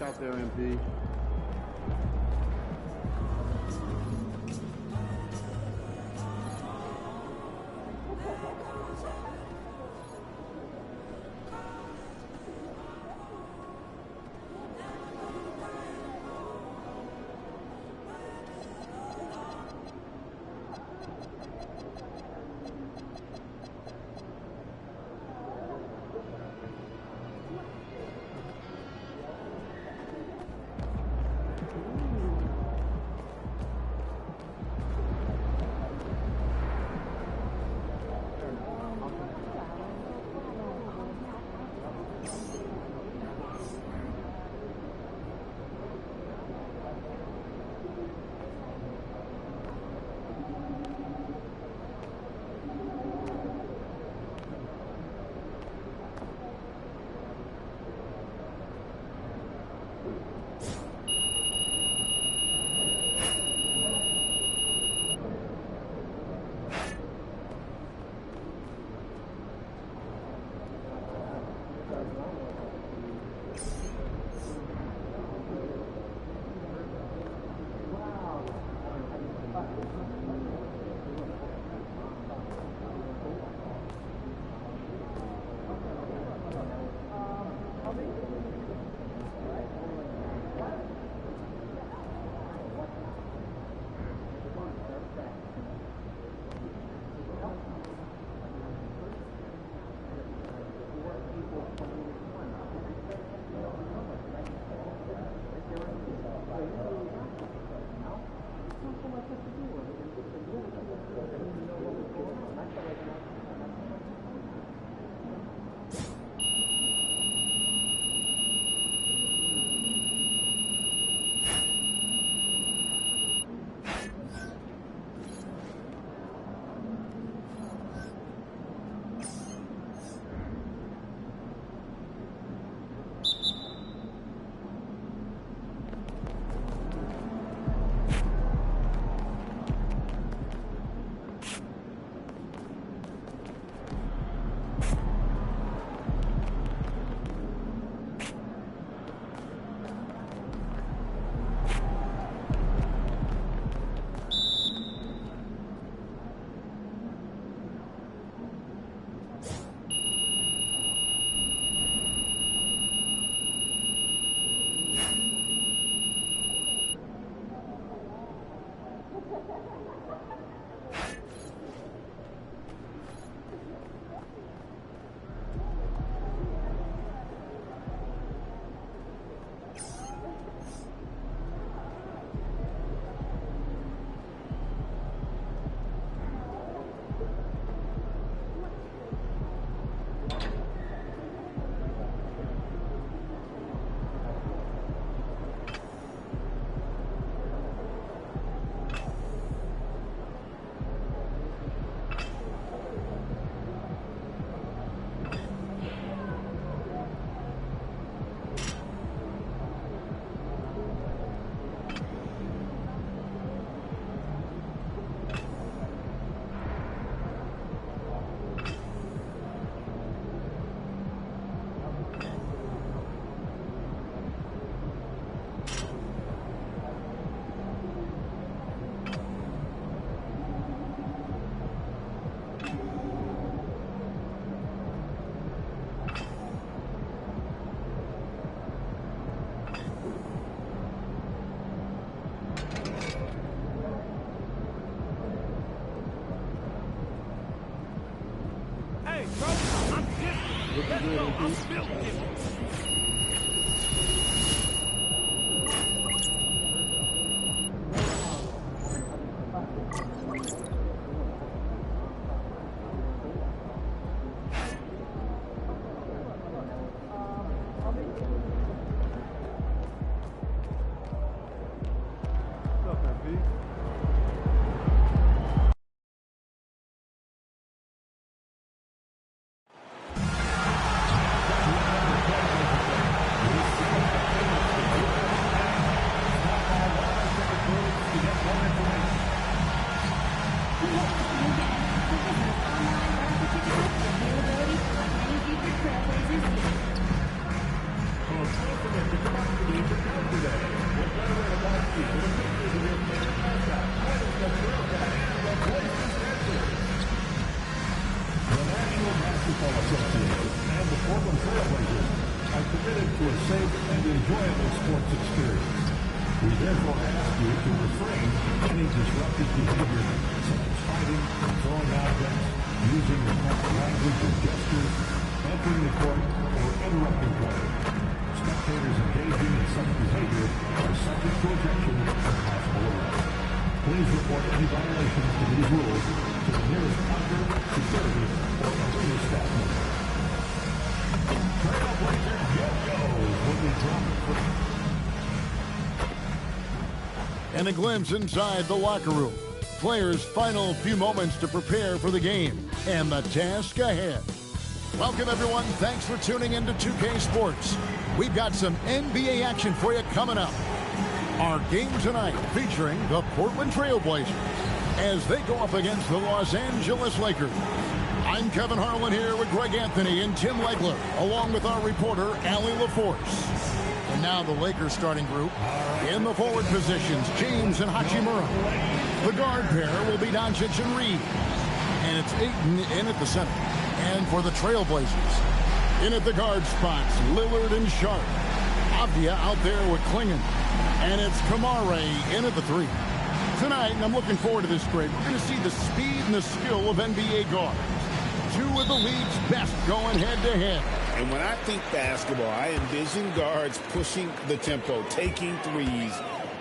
luck out there, MP. therefore ask you to refrain from any disruptive behavior, such as fighting, throwing objects, using inappropriate language or gestures, entering the court, or interrupting play. Spectators engaging in such behavior are subject to ejection and possible arrest. Please report any violations to these rules to the nearest usher, security, or arena staff member. Trailblazer Yo-Yos will be dropping for. And a glimpse inside the locker room. Players' final few moments to prepare for the game and the task ahead. Welcome, everyone. Thanks for tuning in to 2K Sports. We've got some NBA action for you coming up. Our game tonight featuring the Portland Trail Blazers as they go up against the Los Angeles Lakers. I'm Kevin Harlan here with Greg Anthony and Tim Legler, along with our reporter, Allie LaForce. And now the Lakers starting group. In the forward positions, James and Hachimura. The guard pair will be Doncic and Reed. And it's Ayton in at the center. And for the Trailblazers, in at the guard spots, Lillard and Sharp. Avdia out there with Klingon. And it's Kamare in at the three. Tonight, and I'm looking forward to this, Greg, we're going to see the speed and the skill of NBA guards. Two of the league's best going head-to-head. And when I think basketball, I envision guards pushing the tempo, taking threes.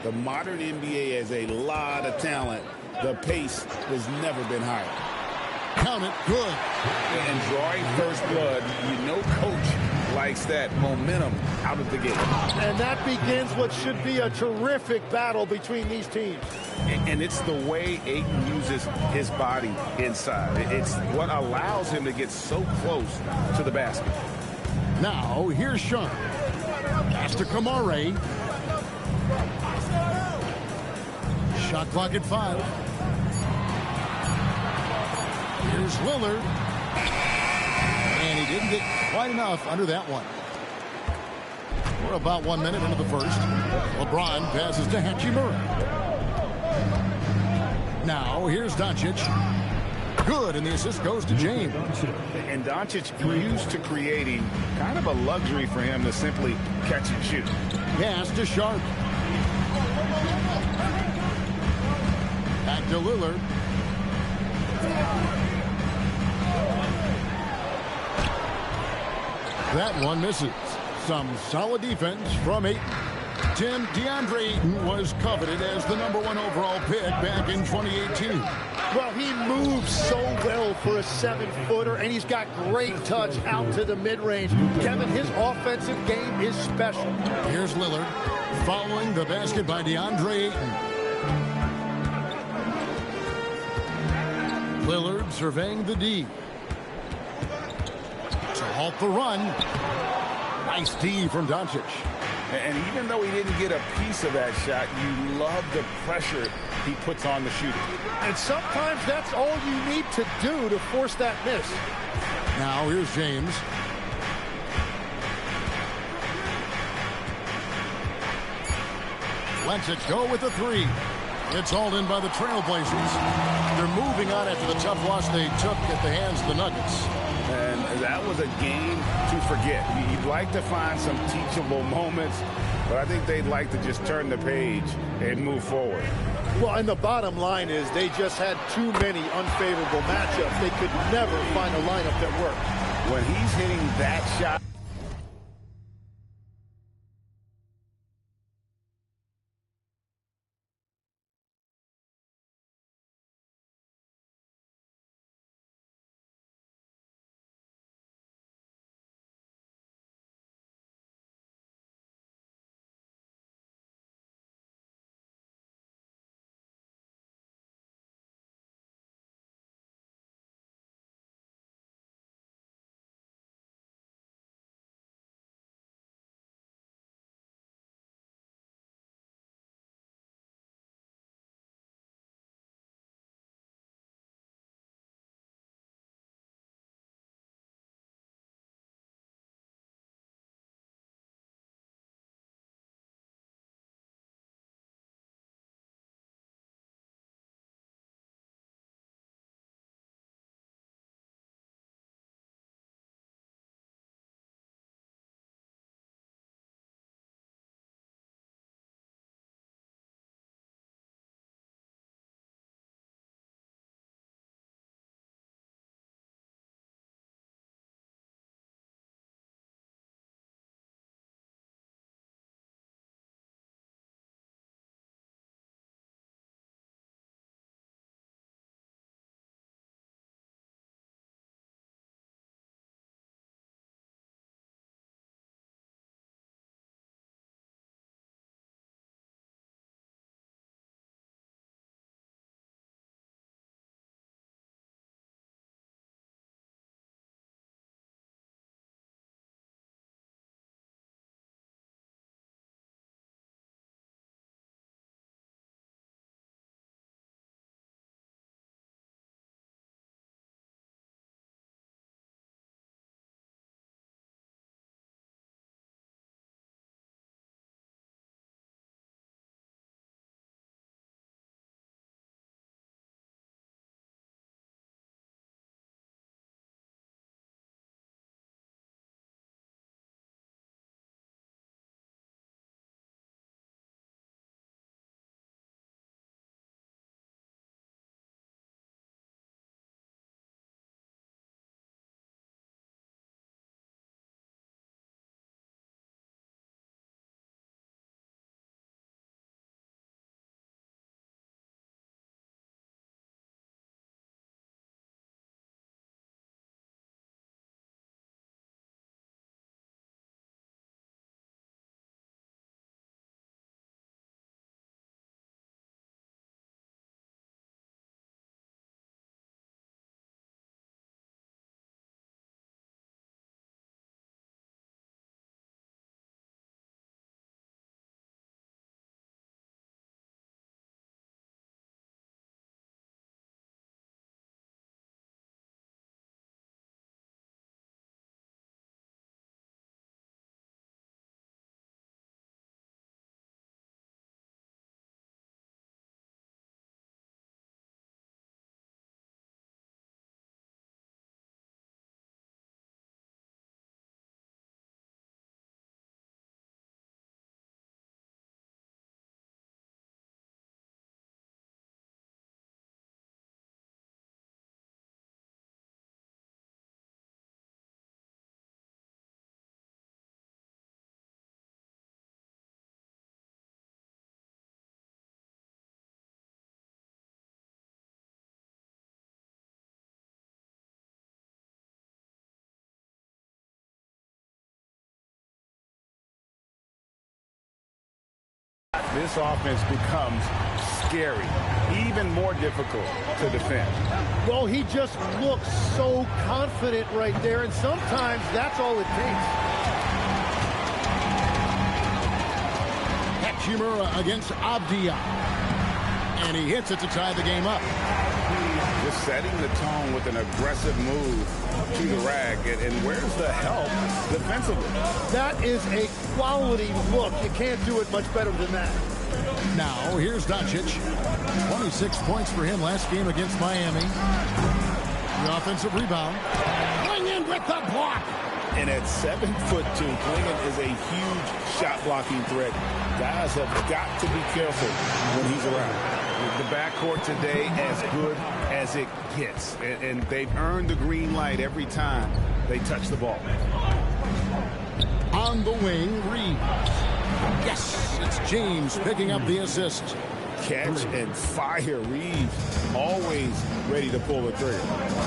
The modern NBA has a lot of talent. The pace has never been higher. Count it, good. And drawing first blood, you know coach likes that momentum out of the gate. And that begins what should be a terrific battle between these teams. And it's the way Ayton uses his body inside. It's what allows him to get so close to the basket. Now, here's Sean. Pass to Kamare. Shot clock at 5. Here's Lillard. And he didn't get quite enough under that one. We're about 1 minute into the first. LeBron passes to Hachimura. Now, here's Doncic. Good, and the assist goes to James. And Doncic used to creating kind of a luxury for him to simply catch and shoot. Pass to Sharp. Back to Lillard. That one misses. Some solid defense from Ayton. Tim, DeAndre Ayton was coveted as the #1 overall pick back in 2018. Well, he moves so well for a 7-footer, and he's got great touch out to the mid-range. Kevin, his offensive game is special. Here's Lillard following the basket by DeAndre Ayton. Lillard surveying the D. To halt the run. Nice D from Doncic. And even though he didn't get a piece of that shot, you love the pressure he puts on the shooter. And sometimes that's all you need to do to force that miss. Now here's James. Lets it go with the three. It's hauled in by the Trailblazers. They're moving on after the tough loss they took at the hands of the Nuggets. And that was a game to forget. You'd like to find some teachable moments, but I think they'd like to just turn the page and move forward. Well, and the bottom line is they just had too many unfavorable matchups. They could never find a lineup that worked. When he's hitting that shot, this offense becomes scary, even more difficult to defend. Well, he just looks so confident right there, and sometimes that's all it takes. Hachimura against Abdia. And he hits it to tie the game up. Just setting the tone with an aggressive move to the rack. And where's the help defensively? That is a quality look. You can't do it much better than that. Now, here's Doncic. 26 points for him last game against Miami. The offensive rebound. Klingon with the block. And at 7'2", Klingon is a huge shot-blocking threat. Guys have got to be careful when he's around. The backcourt today as good as it gets. And they've earned the green light every time they touch the ball. On the wing, Reeves. Yes, it's James picking up the assist. Catch and fire. Reeves always ready to pull the trigger.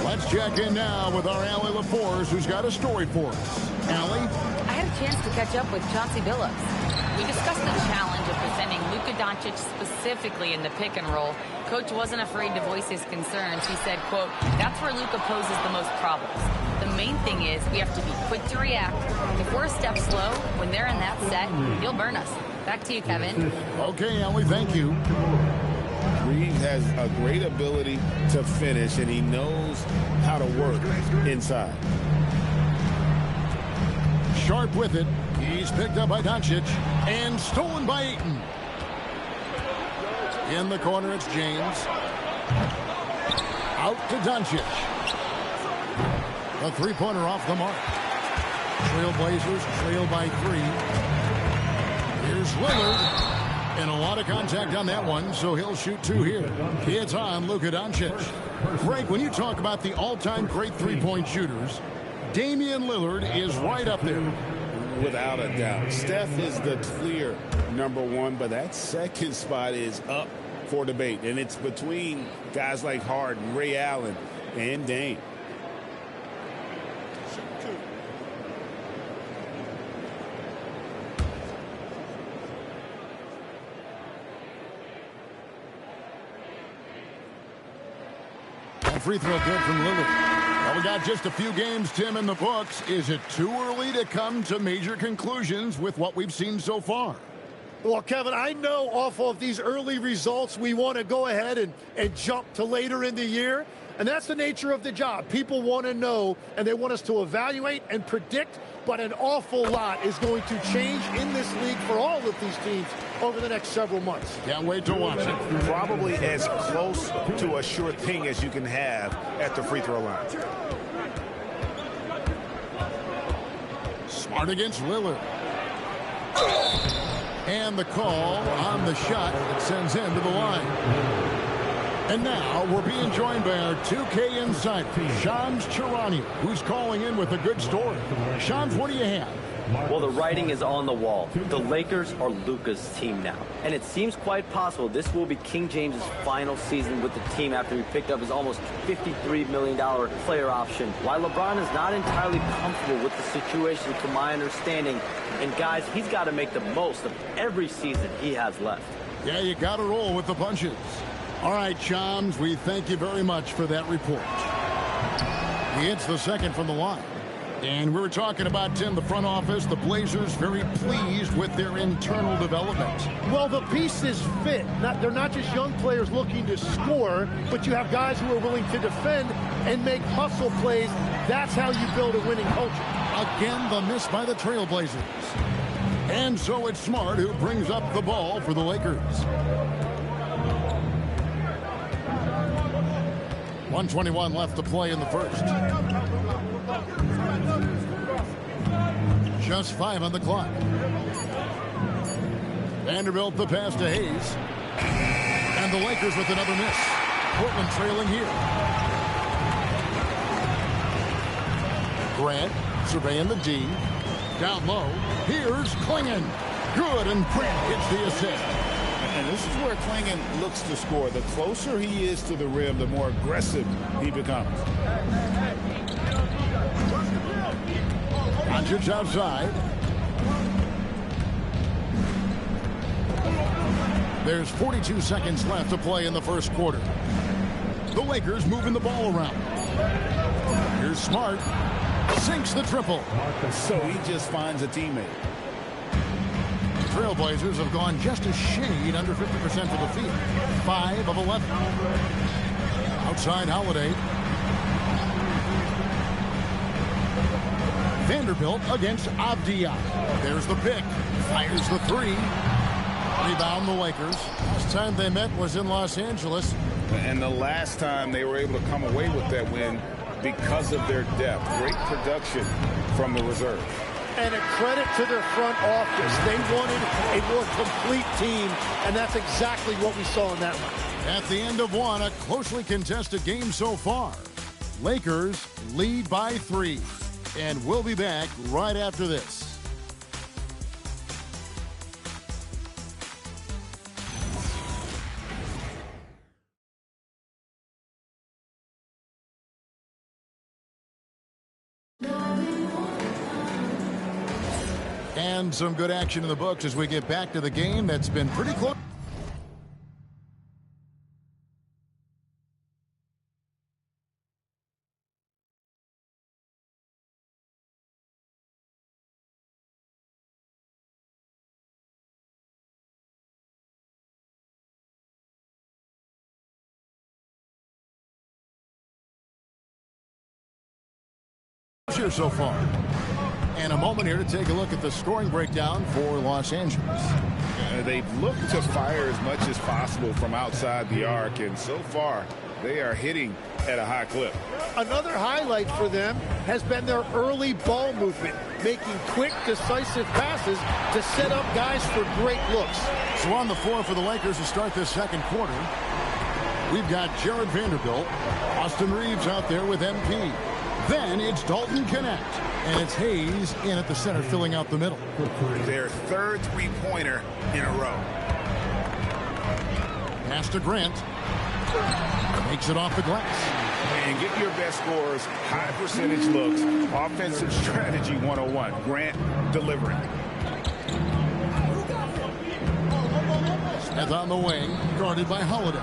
Let's check in now with our Allie LaForce, who's got a story for us. Allie? I had a chance to catch up with Chauncey Billups. We discussed the challenge of defending Luka Doncic specifically in the pick and roll. Coach wasn't afraid to voice his concerns. He said, quote, "That's where Luka poses the most problems. The main thing is we have to be quick to react. If we're a step slow, when they're in that set, he'll burn us." Back to you, Kevin. Okay, Allie, thank you. Reeves has a great ability to finish, and he knows how to work inside. Sharp with it. He's picked up by Doncic and stolen by Ayton. In the corner, it's James. Out to Doncic. A three-pointer off the mark. Trailblazers trail by 3. Here's Lillard. And a lot of contact on that one, so he'll shoot 2 here. It's on Luka Doncic. Frank, when you talk about the all-time great three-point shooters, Damian Lillard is right up there. Without a doubt. Steph is the clear #1, but that second spot is up for debate. And it's between guys like Harden, Ray Allen, and Dame. Free throw good from Lillard. Well, we got just a few games, Tim, in the books. Is it too early to come to major conclusions with what we've seen so far? Well, Kevin, I know off of these early results, we want to go ahead and jump to later in the year. And that's the nature of the job. People want to know, and they want us to evaluate and predict, but an awful lot is going to change in this league for all of these teams over the next several months. Can't wait to watch it. Probably as close to a sure thing as you can have at the free throw line. Smart against Lillard. And the call on the shot that sends him to the line. And now we're being joined by our 2K insider, Shams Charania, who's calling in with a good story. Shams, what do you have? Well, the writing is on the wall. The Lakers are Luka's team now. And it seems quite possible this will be King James's final season with the team after he picked up his almost $53 million player option. While LeBron is not entirely comfortable with the situation from my understanding, and guys, he's got to make the most of every season he has left. Yeah, you got to roll with the punches. All right, Shams, we thank you very much for that report. He hits the second from the line. And we were talking about, Tim, the front office, the Blazers very pleased with their internal development. Well, the pieces fit. They're not just young players looking to score, but you have guys who are willing to defend and make hustle plays. That's how you build a winning culture. Again, the miss by the Trailblazers. And so it's Smart who brings up the ball for the Lakers. 1:21 left to play in the first. Just 5 on the clock. Vanderbilt the pass to Hayes. And the Lakers with another miss. Portland trailing here. Grant surveying the D. Down low. Here's Klingon. Good, and Grant gets the assist. And this is where Klingon looks to score. The closer he is to the rim, the more aggressive he becomes. Doncic outside. There's 42 seconds left to play in the first quarter. The Lakers moving the ball around. Here's Smart. Sinks the triple. So he just finds a teammate. Trailblazers have gone just a shade under 50% for the field. 5 of 11. Outside Holiday. Vanderbilt against Avdia. There's the pick. Fires the three. Rebound the Lakers. Last time they met was in Los Angeles. And the last time they were able to come away with that win because of their depth. Great production from the reserve. And a credit to their front office. They wanted a more complete team, and that's exactly what we saw in that one. At the end of one, a closely contested game so far. Lakers lead by 3. And we'll be back right after this. And some good action in the books as we get back to the game that's been pretty close. Here so far. And a moment here to take a look at the scoring breakdown for Los Angeles. They've looked to fire as much as possible from outside the arc, and so far they are hitting at a high clip. Another highlight for them has been their early ball movement, making quick, decisive passes to set up guys for great looks. So on the floor for the Lakers to start this second quarter, we've got Jared Vanderbilt, Austin Reeves out there with MP. Then it's Dalton Connect, and it's Hayes in at the center filling out the middle. Their third three-pointer in a row. Pass to Grant. Makes it off the glass. And get your best scores, high percentage looks, offensive strategy 101. Grant delivering. Smith on the wing, guarded by Holiday.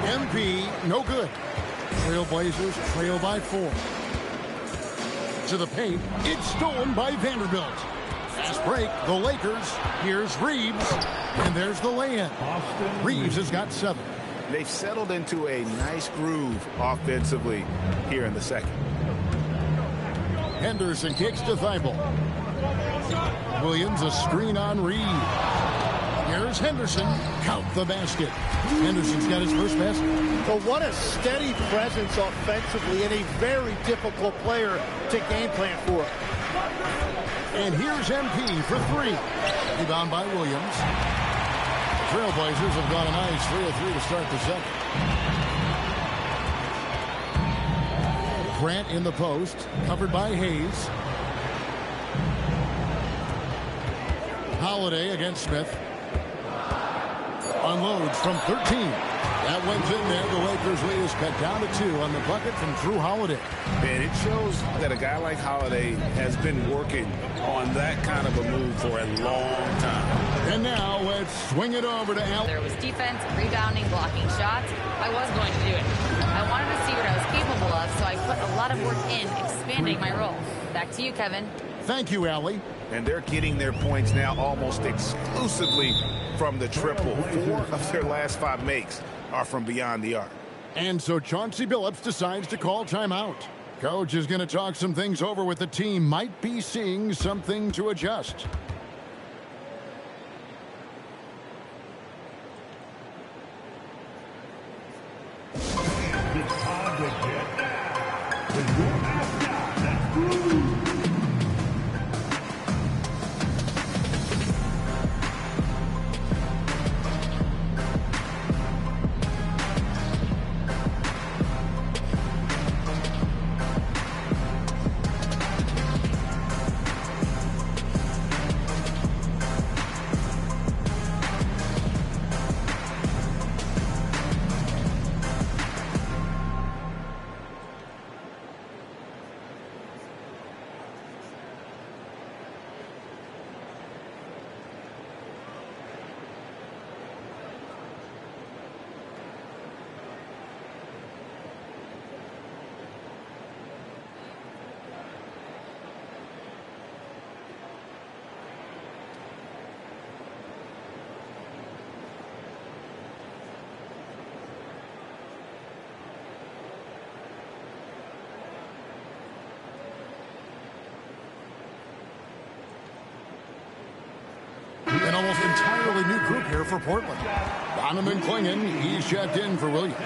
MP, no good. Trailblazers trail by 4. To the paint, it's stolen by Vanderbilt. Fast break, the Lakers. Here's Reeves, and there's the lay-in. Reeves has got 7. They've settled into a nice groove offensively here in the second. Henderson kicks to Thibault. Williams a screen on Reeves. Here's Henderson. Count the basket. Henderson's got his first basket. But what a steady presence offensively and a very difficult player to game plan for. And here's MP for 3. Rebound by Williams. Trailblazers have got a nice 3 of 3 to start the second. Grant in the post, covered by Hayes. Holiday against Smith. Unloads from 13. That went in there. The Lakers lead is cut down to 2 on the bucket from Drew Holiday. And it shows that a guy like Holiday has been working on that kind of a move for a long time. And now let's swing it over to Al. There was defense, rebounding, blocking shots. I was going to do it. I wanted to see what I was capable of, so I put a lot of work in expanding my role. Back to you, Kevin. Thank you, Allie. And they're getting their points now almost exclusively from the triple. 4 of their last 5 makes are from beyond the arc. And so Chauncey Billups decides to call timeout. Coach is going to talk some things over with the team. Might be seeing something to adjust. It's time to get down with your mascot, that's Groove. almost entirely new group here for Portland. Donovan Clingan, he's checked in for Williams.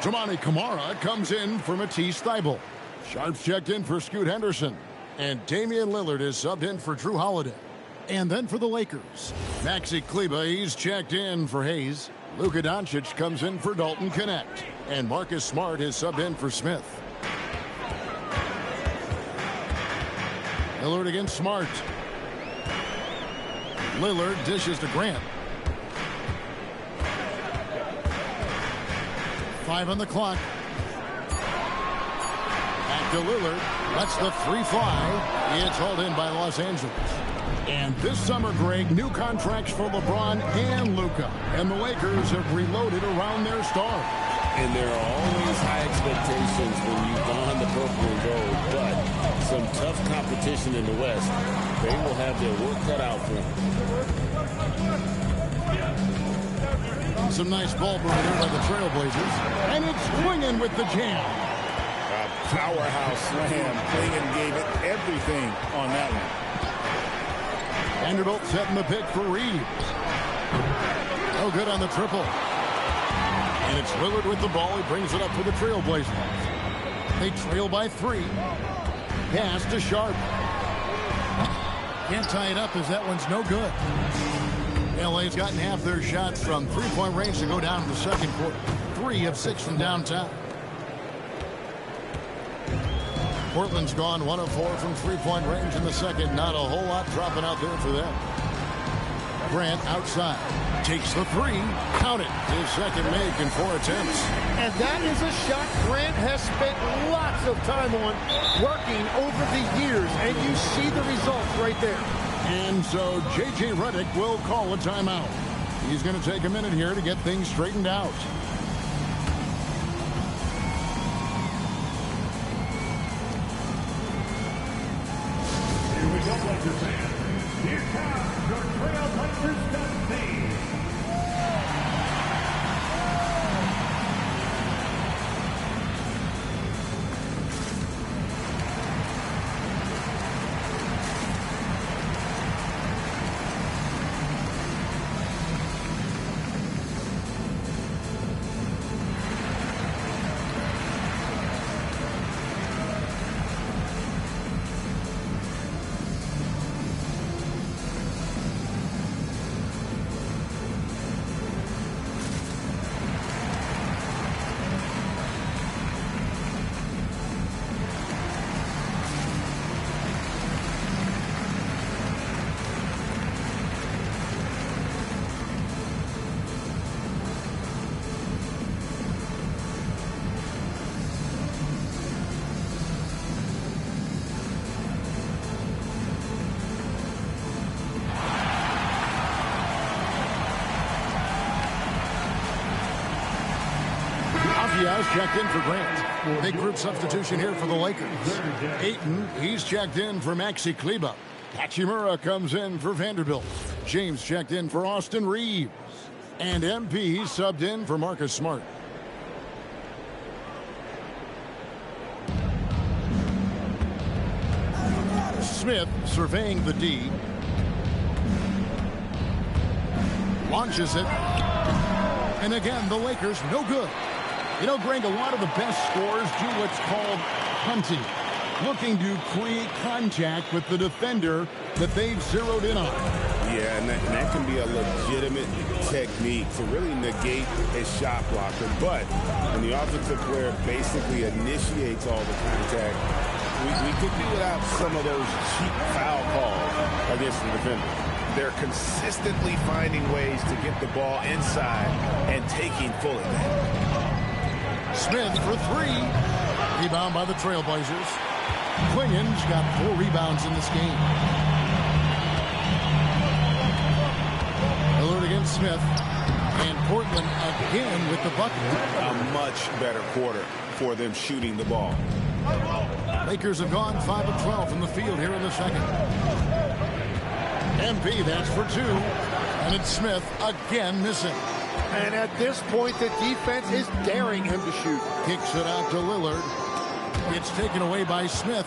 Toumani Camara comes in for Matisse Thybulle. Sharp's checked in for Scoot Henderson. And Damian Lillard is subbed in for Drew Holiday. And then for the Lakers, Maxi Kleber, he's checked in for Hayes. Luka Doncic comes in for Dalton Connect. And Marcus Smart is subbed in for Smith. Lillard against Smart. Lillard dishes to Grant. 5 on the clock. Back to Lillard. Lets the three fly. It's hauled in by Los Angeles. And this summer, Greg, new contracts for LeBron and Luka. And the Lakers have reloaded around their stars. And there are always high expectations when you don the purple and gold, but some tough competition in the West. They will have their work cut out for them. Some nice ball movement there by the Trailblazers. And it's Clingan with the jam. A powerhouse slam. Clingan gave it everything on that one. Vanderbilt setting the pick for Reeves. No good on the triple. And it's Lillard with the ball. He brings it up for the Trailblazers. They trail by 3. Pass to Sharp. Can't tie it up as that one's no good. LA's gotten half their shots from three-point range to go down in the second quarter. 3 of 6 from downtown. Portland's gone 1 of 4 from three-point range in the second. Not a whole lot dropping out there for them. Grant outside. Takes the 3. Count it. His second make in 4 attempts. And that is a shot Grant has spent lots of time on working over the years. And you see the results right there. And so J.J. Redick will call a timeout. He's going to take a minute here to get things straightened out. Here we go, Lakers fans. Here comes your Trailblazers dance team. Diaz checked in for Grant. Big group substitution here for the Lakers. Ayton, he's checked in for Maxi Kleber. Hachimura comes in for Vanderbilt. James checked in for Austin Reeves. And MP subbed in for Marcus Smart. Smith surveying the D. Launches it. And again, the Lakers no good. You know, Greg, a lot of the best scorers do what's called hunting, looking to create contact with the defender that they've zeroed in on. Yeah, and that can be a legitimate technique to really negate a shot blocker. But when the offensive player basically initiates all the contact, we could do without some of those cheap foul calls against the defender. They're consistently finding ways to get the ball inside and taking full advantage. Smith for 3. Rebound by the Trailblazers. Clingan's got 4 rebounds in this game. Lillard against Smith. And Portland again with the bucket. A much better quarter for them shooting the ball. Lakers have gone 5 of 12 from the field here in the second. MP, that's for 2. And it's Smith again missing. And at this point, the defense is daring him to shoot. Kicks it out to Lillard. It's taken away by Smith.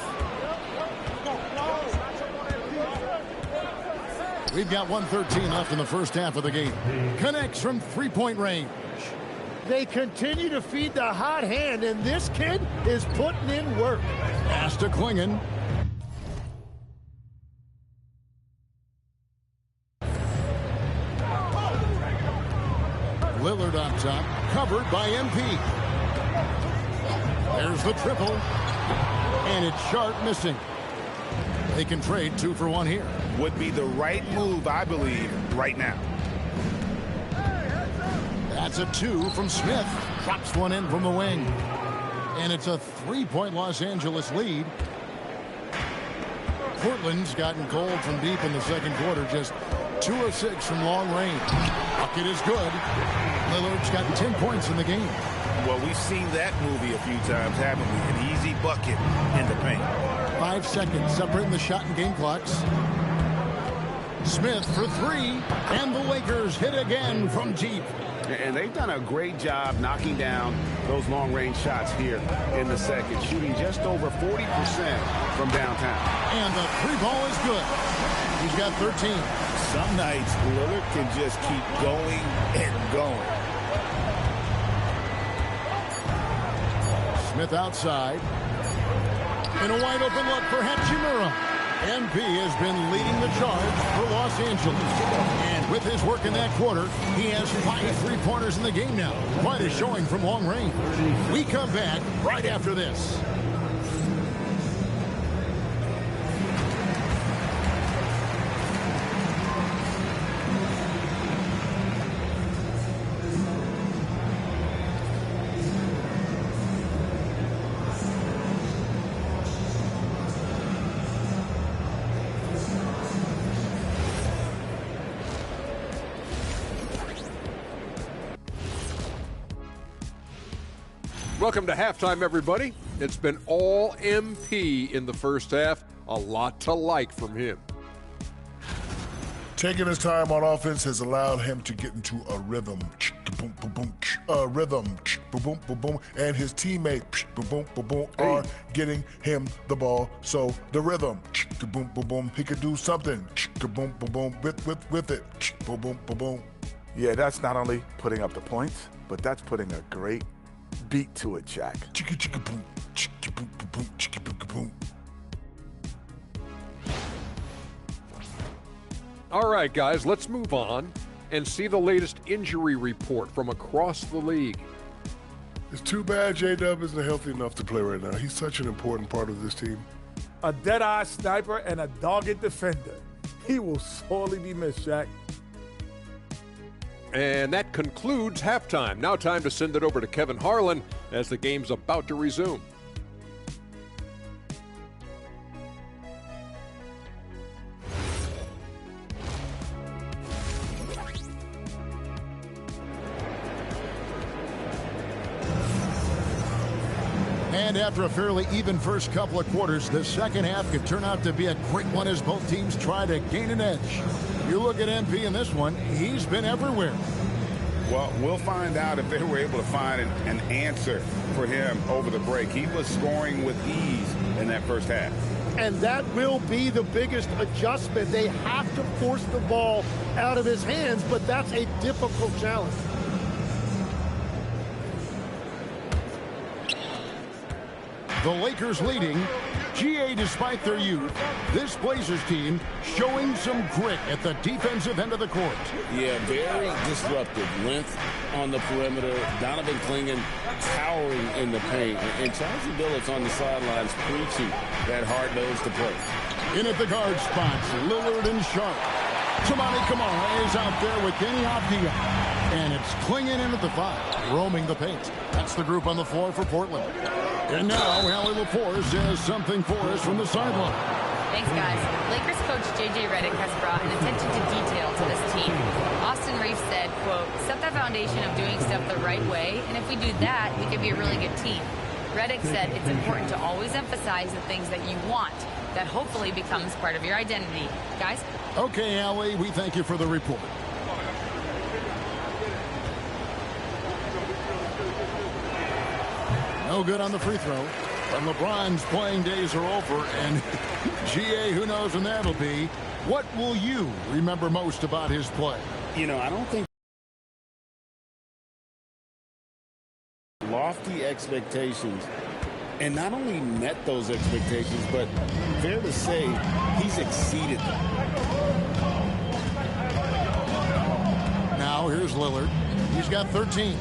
We've got 1:13 left in the first half of the game. Connects from three-point range. They continue to feed the hot hand, and this kid is putting in work. Pass to Klingon. Lillard on top, covered by MP. There's the triple, and it's Sharp missing. They can trade 2 for 1 here. Would be the right move, I believe, right now. That's a 2 from Smith. Drops one in from the wing. And it's a 3-point Los Angeles lead. Portland's gotten cold from deep in the second quarter. Just 2 of 6 from long range. Bucket is good. Lillard's got 10 points in the game. Well, we've seen that movie a few times, haven't we? An easy bucket in the paint. 5 seconds separating the shot and game clocks. Smith for 3, and the Lakers hit again from deep. And they've done a great job knocking down those long-range shots here in the second, shooting just over 40% from downtown. And the 3 ball is good. He's got 13. Some nights, Lillard can just keep going and going. Smith outside. And a wide open look for Hachimura. MP has been leading the charge for Los Angeles. And with his work in that quarter, he has 5 3-pointers in the game now. Quite a showing from long range. We come back right after this. Welcome to halftime, everybody. It's been all MP in the first half. A lot to like from him. Taking his time on offense has allowed him to get into a rhythm. And his teammate are getting him the ball. So the rhythm, he could do something with it. Yeah, that's not only putting up the points, but that's putting a great beat to it, Jack. All right, guys, let's move on and see the latest injury report from across the league. It's too bad J-Dub isn't healthy enough to play right now. He's such an important part of this team. A dead-eye sniper and a dogged defender. He will sorely be missed, Jack. And that concludes halftime. Now time to send it over to Kevin Harlan as the game's about to resume. And after a fairly even first couple of quarters, the second half could turn out to be a quick one as both teams try to gain an edge. You look at MP in this one, he's been everywhere. Well, we'll find out if they were able to find an answer for him over the break. He was scoring with ease in that first half. And that will be the biggest adjustment. They have to force the ball out of his hands, but that's a difficult challenge. The Lakers leading. GA, despite their youth, this Blazers team showing some grit at the defensive end of the court. Yeah, very disruptive. Length on the perimeter. Donovan Klingon towering in the paint. And Chauncey Billups on the sidelines preaching that hard-nosed approach. In at the guard spots, Lillard and Sharp. Toumani Camara is out there with Kenny Avdia. And it's Klingon in at the 5, roaming the paint. That's the group on the floor for Portland. And now, Allie LaForce has something for us from the sideline. Thanks, guys. Lakers coach J.J. Redick has brought an attention to detail to this team. Austin Reeves said, quote, set that foundation of doing stuff the right way, and if we do that, we can be a really good team. Redick said it's important to always emphasize the things that you want. That hopefully becomes part of your identity. Guys? Okay, Allie, we thank you for the report. No good on the free throw. But LeBron's playing days are over, and GA, who knows when that'll be. What will you remember most about his play? You know, I don't think lofty expectations, and not only met those expectations, but fair to say he's exceeded them. Now here's Lillard. He's got 13.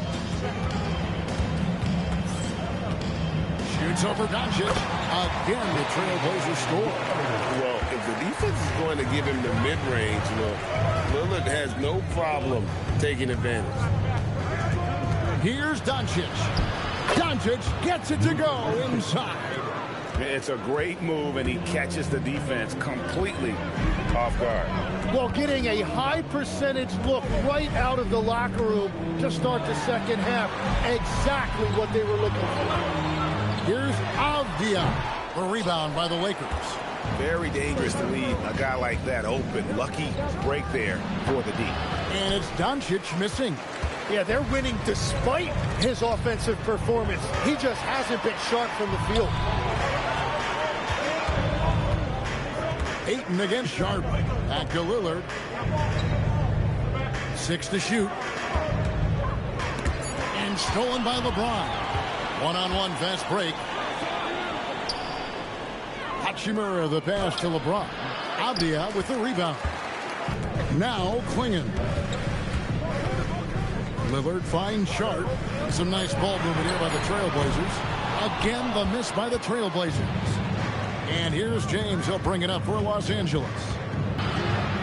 Shoots over Doncic. Again, the Trailblazers score. Well, if the defense is going to give him the mid-range look, Lillard has no problem taking advantage. Here's Doncic. Doncic gets it to go inside. It's a great move, and he catches the defense completely off guard. Well, getting a high percentage look right out of the locker room to start the second half. Exactly what they were looking for. Here's Avdia. A rebound by the Lakers. Very dangerous to leave a guy like that open. Lucky break there for the D. And it's Doncic missing. Yeah, they're winning despite his offensive performance. He just hasn't been sharp from the field. Ayton against Sharp. Back to Lillard. 6 to shoot. And stolen by LeBron. One-on-one fast break. Hachimura the pass to LeBron. Avdia with the rebound. Now Klingon. Lillard finds Sharp. Some nice ball movement here by the Trailblazers. Again, the miss by the Trailblazers. And here's James. He'll bring it up for Los Angeles.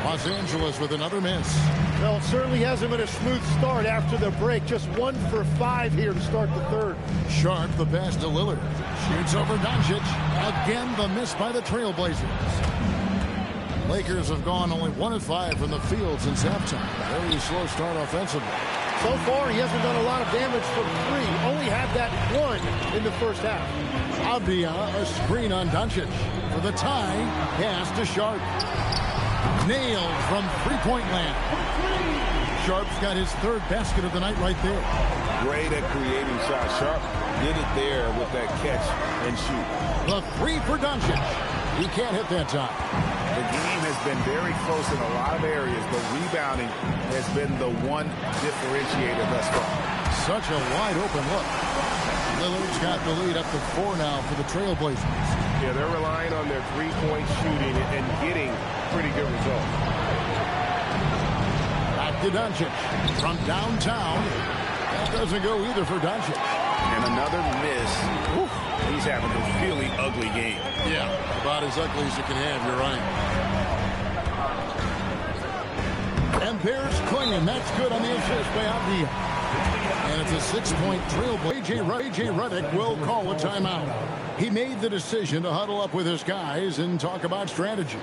Los Angeles with another miss. Well, it certainly hasn't been a smooth start after the break. Just 1 for 5 here to start the third. Sharp the pass to Lillard. Shoots over Doncic. Again, the miss by the Trailblazers. Lakers have gone only 1 of 5 from the field since halftime. Very slow start offensively. So far, he hasn't done a lot of damage from 3. Only had that 1 in the first half. Avdia, a screen on Doncic. For the tie, pass to Sharp. Nailed from three-point land. Sharp's got his 3rd basket of the night right there. Great at creating shots. Sharp did it there with that catch and shoot. The 3 for Doncic. He can't hit that time. The game has been very close in a lot of areas, but rebounding has been the one differentiator thus far. Such a wide-open look. Lillard's got the lead up to 4 now for the Trailblazers. Yeah, they're relying on their three-point shooting and getting pretty good results. Back to Doncic from downtown. That doesn't go either for Doncic. And another miss. Whew. He's having a really ugly game. Yeah, about as ugly as you can have, you're right. And there's Klingon. That's good on the assist by Avdia. And it's a 6-point trail. A.J. Redick will call a timeout. He made the decision to huddle up with his guys and talk about strategy.